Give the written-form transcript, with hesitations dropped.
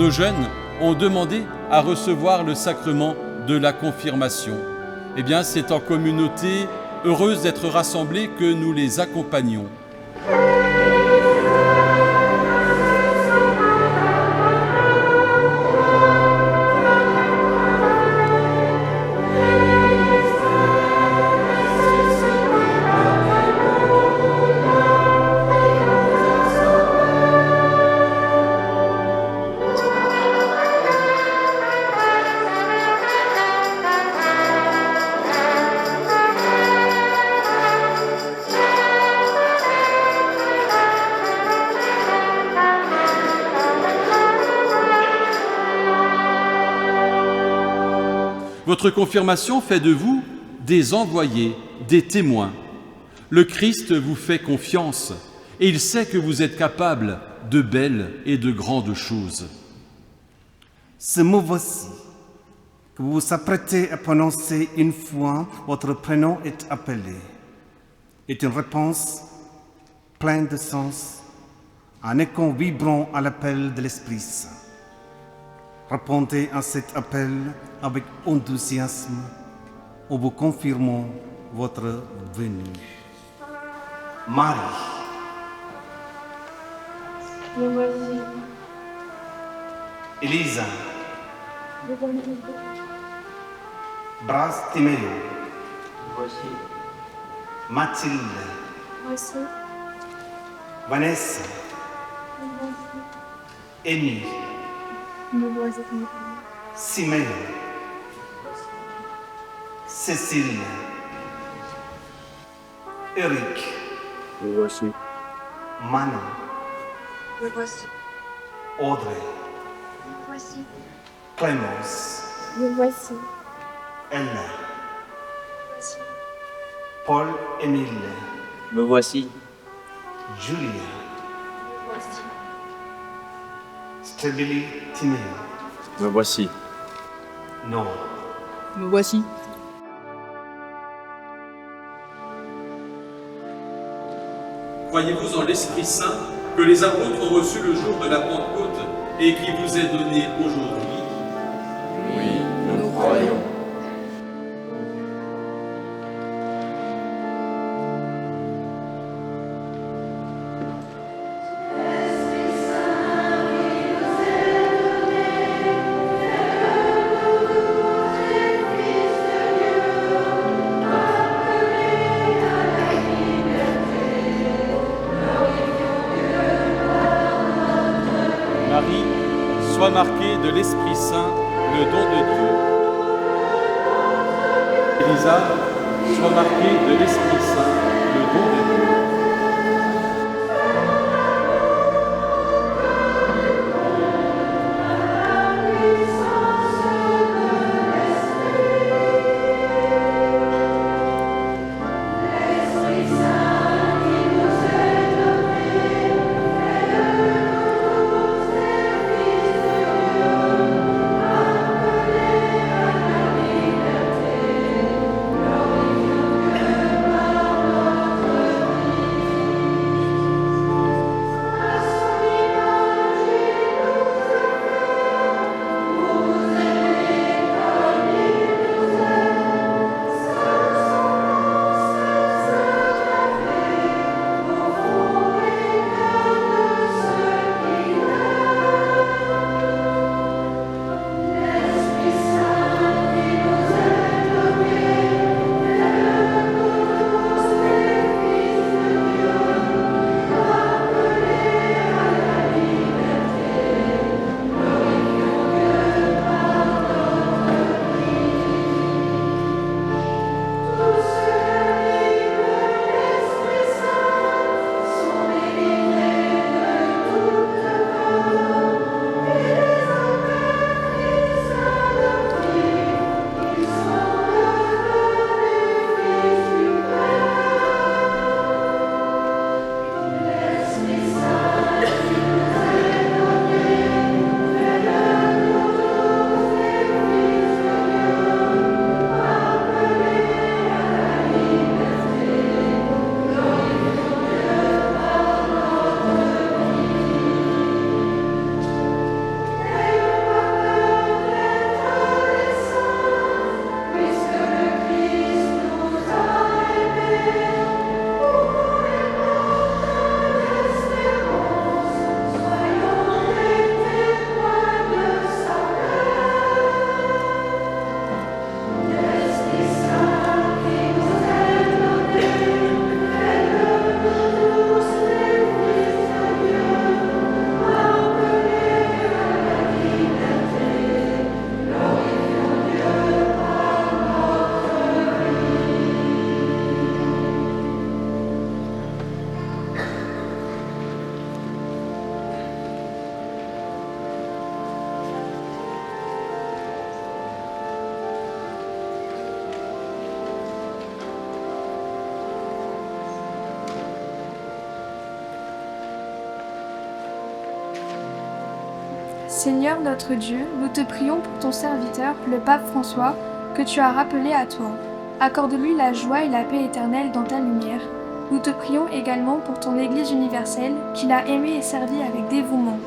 nos jeunes ont demandé à recevoir le sacrement de la confirmation. Eh bien, c'est en communauté heureuse d'être rassemblés que nous les accompagnons. Votre confirmation fait de vous des envoyés, des témoins. Le Christ vous fait confiance et il sait que vous êtes capables de belles et de grandes choses. Ce mot voici, que vous vous apprêtez à prononcer une fois votre prénom est appelé, est une réponse pleine de sens, un écho vibrant à l'appel de l'Esprit Saint. Répondez à cet appel avec enthousiasme en vous confirmant votre venue. Marie. Me voici. Elisa. Devant nous. Bras Timéo. Voici. Mathilde. Voici. Vanessa. Me voici. Émile. Me voici. Siméon. Cécile. Eric. Me voici. Manon. Me voici. Audrey. Me voici. Clémence. Me voici. Ella. Voici. Paul-Émile. Me voici. Julia. Me voici. Stabili Timéo. Me voici. Non. Me voici. Croyez-vous en l'Esprit Saint que les apôtres ont reçu le jour de la Pentecôte et qui vous est donné aujourd'hui? Oui, nous croyons. Marie, sois marquée de l'Esprit Saint, le don de Dieu. Elisa, sois marquée de l'Esprit Saint, le don de Dieu. Seigneur notre Dieu, nous te prions pour ton serviteur, le pape François, que tu as rappelé à toi. Accorde-lui la joie et la paix éternelle dans ta lumière. Nous te prions également pour ton Église universelle, qu'il a aimée et servie avec dévouement.